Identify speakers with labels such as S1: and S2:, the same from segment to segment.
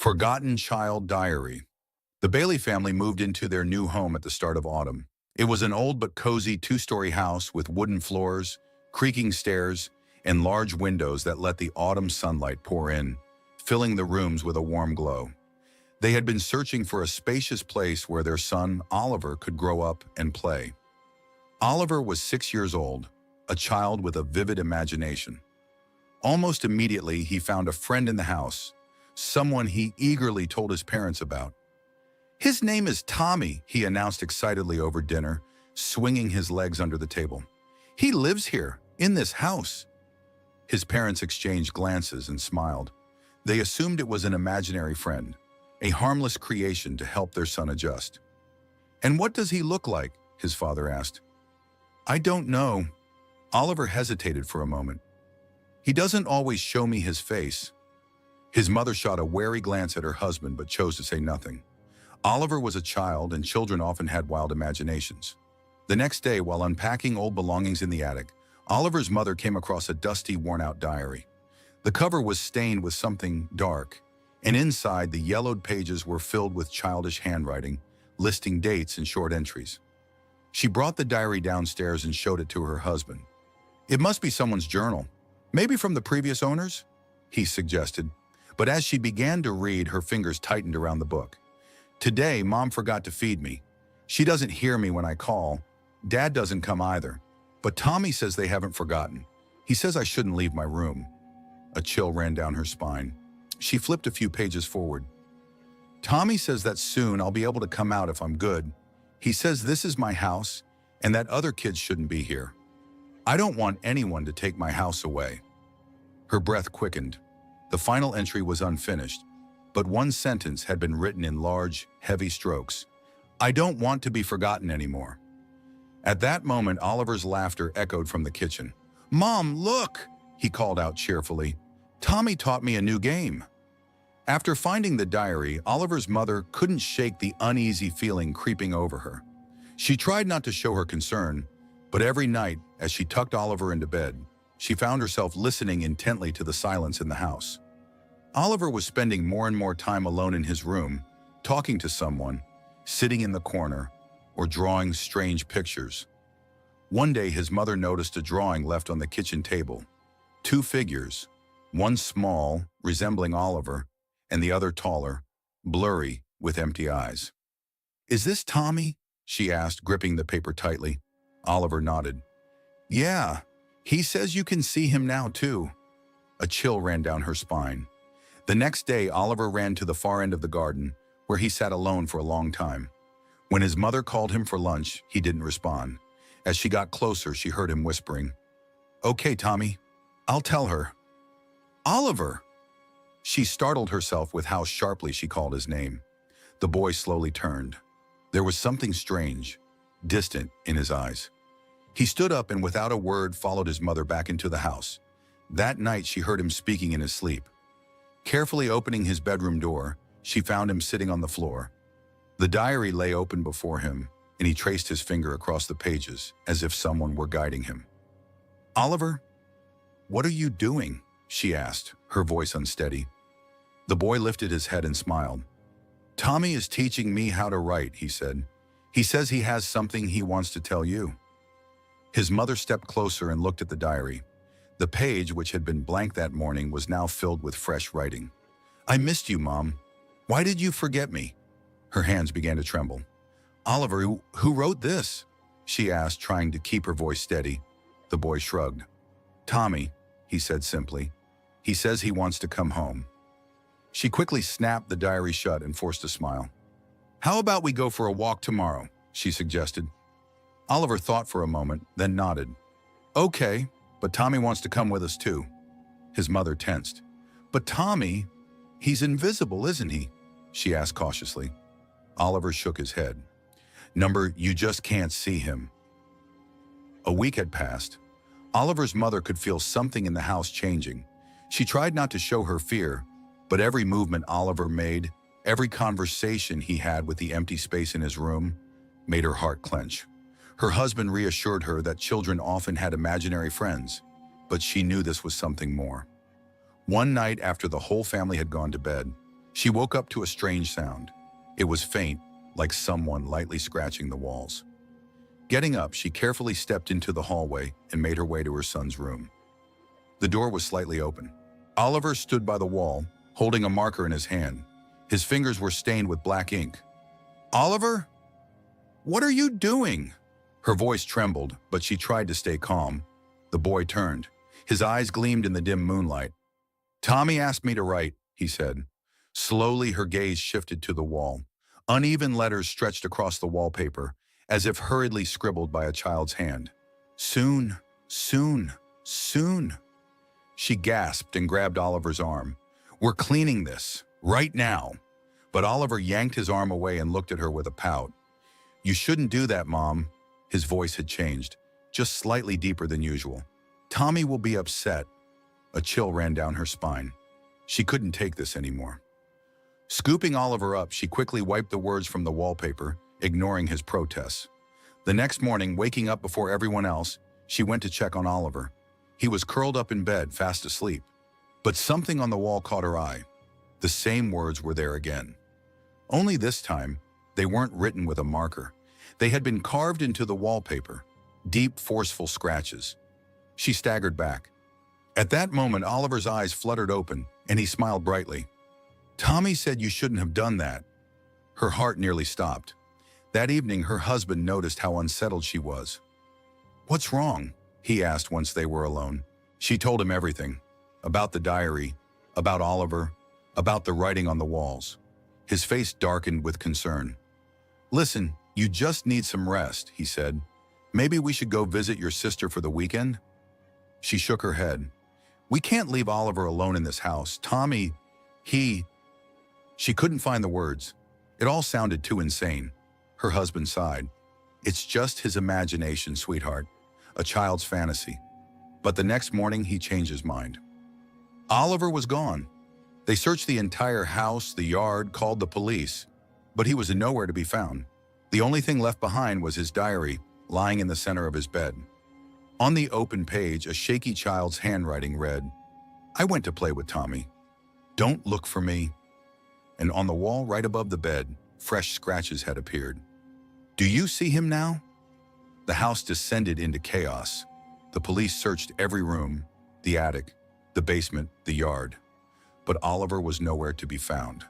S1: Forgotten Child Diary. The Bailey family moved into their new home at the start of autumn. It was an old but cozy two-story house with wooden floors, creaking stairs, and large windows that let the autumn sunlight pour in, filling the rooms with a warm glow. They had been searching for a spacious place where their son, Oliver, could grow up and play. Oliver was 6 years old, a child with a vivid imagination. Almost immediately, he found a friend in the house, someone he eagerly told his parents about. "His name is Tommy," he announced excitedly over dinner, swinging his legs under the table. "He lives here, in this house." His parents exchanged glances and smiled. They assumed it was an imaginary friend, a harmless creation to help their son adjust. "And what does he look like?" his father asked. "I don't know." Oliver hesitated for a moment. "He doesn't always show me his face." His mother shot a wary glance at her husband but chose to say nothing. Oliver was a child, and children often had wild imaginations. The next day, while unpacking old belongings in the attic, Oliver's mother came across a dusty, worn-out diary. The cover was stained with something dark, and inside the yellowed pages were filled with childish handwriting, listing dates and short entries. She brought the diary downstairs and showed it to her husband. "It must be someone's journal. Maybe from the previous owners?" he suggested. But as she began to read, her fingers tightened around the book. "Today, Mom forgot to feed me. She doesn't hear me when I call. Dad doesn't come either. But Tommy says they haven't forgotten. He says I shouldn't leave my room." A chill ran down her spine. She flipped a few pages forward. "Tommy says that soon I'll be able to come out if I'm good. He says this is my house and that other kids shouldn't be here. I don't want anyone to take my house away." Her breath quickened. The final entry was unfinished, but one sentence had been written in large, heavy strokes. "I don't want to be forgotten anymore." At that moment, Oliver's laughter echoed from the kitchen. "Mom, look!" he called out cheerfully. "Tommy taught me a new game." After finding the diary, Oliver's mother couldn't shake the uneasy feeling creeping over her. She tried not to show her concern, but every night, as she tucked Oliver into bed, she found herself listening intently to the silence in the house. Oliver was spending more and more time alone in his room, talking to someone, sitting in the corner, or drawing strange pictures. One day, his mother noticed a drawing left on the kitchen table. Two figures, one small, resembling Oliver, and the other taller, blurry, with empty eyes. "Is this Tommy?" she asked, gripping the paper tightly. Oliver nodded. "Yeah, he says you can see him now, too." A chill ran down her spine. The next day, Oliver ran to the far end of the garden, where he sat alone for a long time. When his mother called him for lunch, he didn't respond. As she got closer, she heard him whispering, "Okay, Tommy, I'll tell her." "Oliver!" She startled herself with how sharply she called his name. The boy slowly turned. There was something strange, distant in his eyes. He stood up and without a word followed his mother back into the house. That night, she heard him speaking in his sleep. Carefully opening his bedroom door, she found him sitting on the floor. The diary lay open before him, and he traced his finger across the pages as if someone were guiding him. "Oliver, what are you doing?" she asked, her voice unsteady. The boy lifted his head and smiled. "Tommy is teaching me how to write," he said. "He says he has something he wants to tell you." His mother stepped closer and looked at the diary. The page, which had been blank that morning, was now filled with fresh writing. "I missed you, Mom. Why did you forget me?" Her hands began to tremble. "Oliver, who wrote this?" she asked, trying to keep her voice steady. The boy shrugged. "Tommy," he said simply. "He says he wants to come home." She quickly snapped the diary shut and forced a smile. "How about we go for a walk tomorrow?" she suggested. Oliver thought for a moment, then nodded. "Okay, but Tommy wants to come with us too." His mother tensed. "But Tommy, he's invisible, isn't he?" she asked cautiously. Oliver shook his head. You just can't see him." A week had passed. Oliver's mother could feel something in the house changing. She tried not to show her fear, but every movement Oliver made, every conversation he had with the empty space in his room, made her heart clench. Her husband reassured her that children often had imaginary friends, but she knew this was something more. One night after the whole family had gone to bed, She woke up to a strange sound. It was faint, like someone lightly scratching the walls. Getting up, she carefully stepped into the hallway and made her way to her son's room. The door was slightly open. Oliver stood by the wall, holding a marker in his hand. His fingers were stained with black ink. "Oliver? What are you doing?" Her voice trembled, but she tried to stay calm. The boy turned. His eyes gleamed in the dim moonlight. "Tommy asked me to write," he said. Slowly, her gaze shifted to the wall. Uneven letters stretched across the wallpaper, as if hurriedly scribbled by a child's hand. "Soon, soon, soon." She gasped and grabbed Oliver's arm. "We're cleaning this, right now." But Oliver yanked his arm away and looked at her with a pout. "You shouldn't do that, Mom." His voice had changed, just slightly deeper than usual. "Tommy will be upset." A chill ran down her spine. She couldn't take this anymore. Scooping Oliver up, she quickly wiped the words from the wallpaper, ignoring his protests. The next morning, waking up before everyone else, she went to check on Oliver. He was curled up in bed, fast asleep. But something on the wall caught her eye. The same words were there again. Only this time, they weren't written with a marker. They had been carved into the wallpaper, deep, forceful scratches. She staggered back. At that moment, Oliver's eyes fluttered open, and he smiled brightly. "Tommy said you shouldn't have done that." Her heart nearly stopped. That evening, her husband noticed how unsettled she was. "What's wrong?" he asked once they were alone. She told him everything. About the diary, about Oliver, about the writing on the walls. His face darkened with concern. "Listen, you just need some rest," he said. "Maybe we should go visit your sister for the weekend?" She shook her head. "We can't leave Oliver alone in this house. Tommy, She couldn't find the words. It all sounded too insane. Her husband sighed. "It's just his imagination, sweetheart. A child's fantasy." But the next morning, he changed his mind. Oliver was gone. They searched the entire house, the yard, called the police, but he was nowhere to be found. The only thing left behind was his diary, lying in the center of his bed. On the open page, a shaky child's handwriting read, "I went to play with Tommy. Don't look for me." And on the wall right above the bed, fresh scratches had appeared. "Do you see him now?" The house descended into chaos. The police searched every room, the attic, the basement, the yard. But Oliver was nowhere to be found.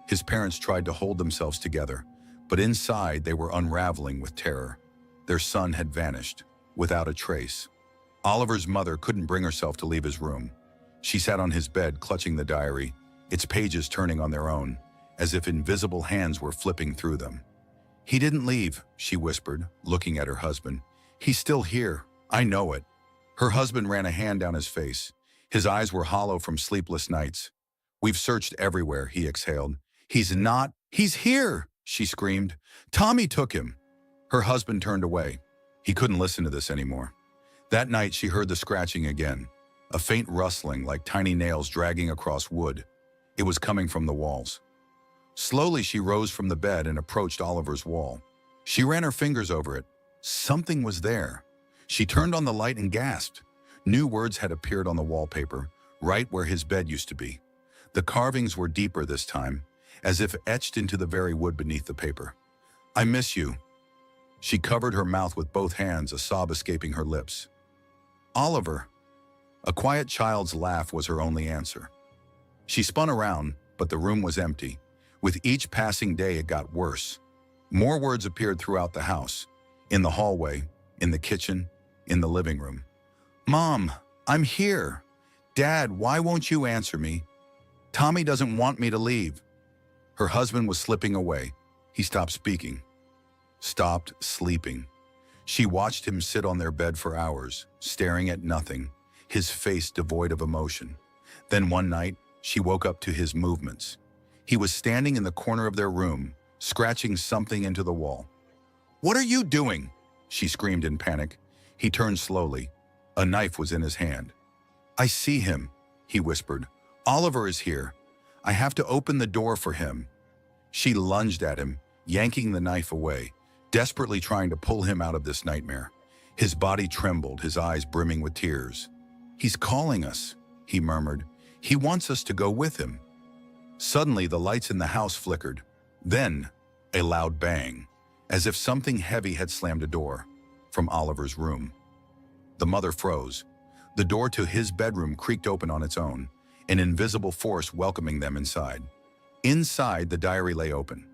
S1: His parents tried to hold themselves together, but inside they were unraveling with terror. Their son had vanished, without a trace. Oliver's mother couldn't bring herself to leave his room. She sat on his bed, clutching the diary, its pages turning on their own, as if invisible hands were flipping through them. "He didn't leave," she whispered, looking at her husband. "He's still here. I know it." Her husband ran a hand down his face. His eyes were hollow from sleepless nights. "We've searched everywhere," he exhaled. He's here," she screamed. "Tommy took him." Her husband turned away. He couldn't listen to this anymore. That night, she heard the scratching again, a faint rustling like tiny nails dragging across wood. It was coming from the walls. Slowly, she rose from the bed and approached Oliver's wall. She ran her fingers over it. Something was there. She turned on the light and gasped. New words had appeared on the wallpaper, right where his bed used to be. The carvings were deeper this time, as if etched into the very wood beneath the paper. "I miss you." She covered her mouth with both hands, a sob escaping her lips. "Oliver." A quiet child's laugh was her only answer. She spun around, but the room was empty. With each passing day, it got worse. More words appeared throughout the house, in the hallway, in the kitchen, in the living room. "Mom, I'm here. Dad, why won't you answer me? Tommy doesn't want me to leave." Her husband was slipping away. He stopped speaking, stopped sleeping. She watched him sit on their bed for hours, staring at nothing, his face devoid of emotion. Then one night, she woke up to his movements. He was standing in the corner of their room, scratching something into the wall. "What are you doing?" she screamed in panic. He turned slowly. A knife was in his hand. "I see him," he whispered. "Oliver is here. I have to open the door for him." She lunged at him, yanking the knife away, desperately trying to pull him out of this nightmare. His body trembled, his eyes brimming with tears. "He's calling us," he murmured. "He wants us to go with him." Suddenly, the lights in the house flickered. Then, a loud bang, as if something heavy had slammed a door from Oliver's room. The mother froze. The door to his bedroom creaked open on its own, an invisible force welcoming them inside. Inside, the diary lay open.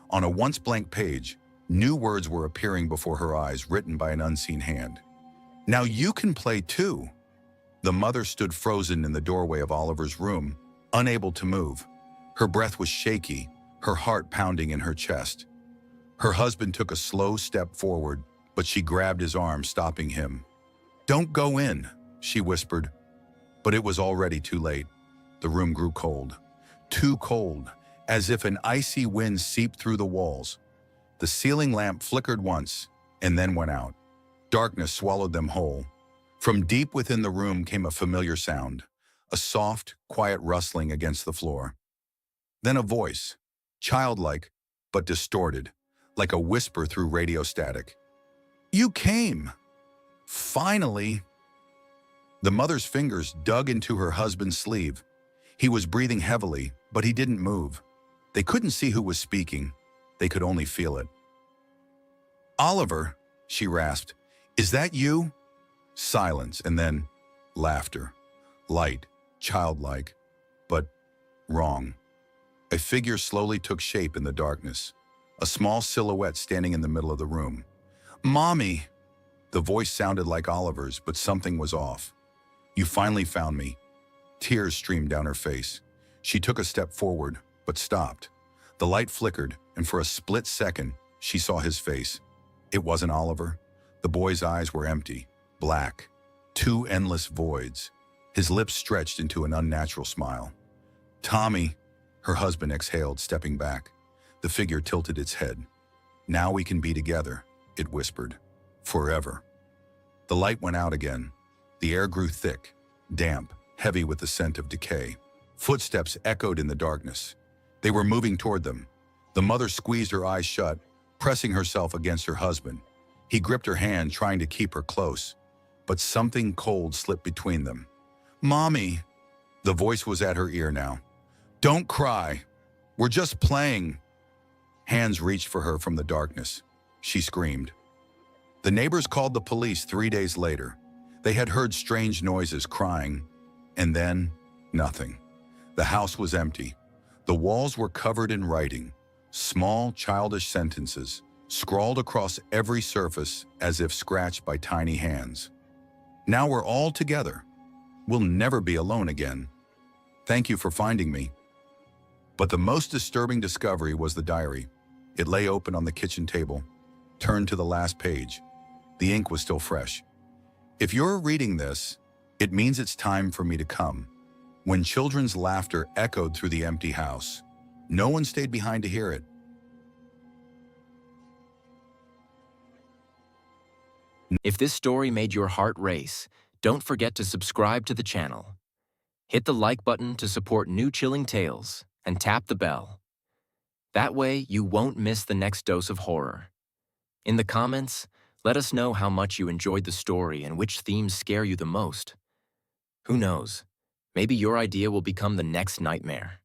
S1: On a once blank page, new words were appearing before her eyes, written by an unseen hand. "Now you can play too." The mother stood frozen in the doorway of Oliver's room, unable to move. Her breath was shaky, her heart pounding in her chest. Her husband took a slow step forward, but she grabbed his arm, stopping him. "Don't go in," she whispered. But it was already too late. The room grew cold. Too cold, as if an icy wind seeped through the walls. The ceiling lamp flickered once, and then went out. Darkness swallowed them whole. From deep within the room came a familiar sound, a soft, quiet rustling against the floor. Then a voice, childlike, but distorted, like a whisper through radio static. "You came! Finally!" The mother's fingers dug into her husband's sleeve. He was breathing heavily, but he didn't move. They couldn't see who was speaking. They could only feel it. "Oliver," she rasped, "is that you?" Silence, and then laughter. Light, childlike, but wrong. A figure slowly took shape in the darkness, a small silhouette standing in the middle of the room. "Mommy!" The voice sounded like Oliver's, but something was off. "You finally found me." Tears streamed down her face. She took a step forward, but stopped. The light flickered, and for a split second, she saw his face. It wasn't Oliver. The boy's eyes were empty, black, two endless voids. His lips stretched into an unnatural smile. "Tommy," her husband exhaled, stepping back. The figure tilted its head. "Now we can be together," it whispered. "Forever." The light went out again. The air grew thick, damp, heavy with the scent of decay. Footsteps echoed in the darkness. They were moving toward them. The mother squeezed her eyes shut, pressing herself against her husband. He gripped her hand, trying to keep her close. But something cold slipped between them. "Mommy!" The voice was at her ear now. "Don't cry. We're just playing." Hands reached for her from the darkness. She screamed. The neighbors called the police 3 days later. They had heard strange noises, crying, and then nothing. The house was empty. The walls were covered in writing, small, childish sentences, scrawled across every surface as if scratched by tiny hands. "Now we're all together. We'll never be alone again. Thank you for finding me." But the most disturbing discovery was the diary. It lay open on the kitchen table, turned to the last page. The ink was still fresh. If you're reading this, it means it's time for me to come. When children's laughter echoed through the empty house, no one stayed behind to hear it.
S2: If this story made your heart race, don't forget to subscribe to the channel. Hit the like button to support new chilling tales, and tap the bell. That way, you won't miss the next dose of horror. In the comments, let us know how much you enjoyed the story and which themes scare you the most. Who knows? Maybe your idea will become the next nightmare.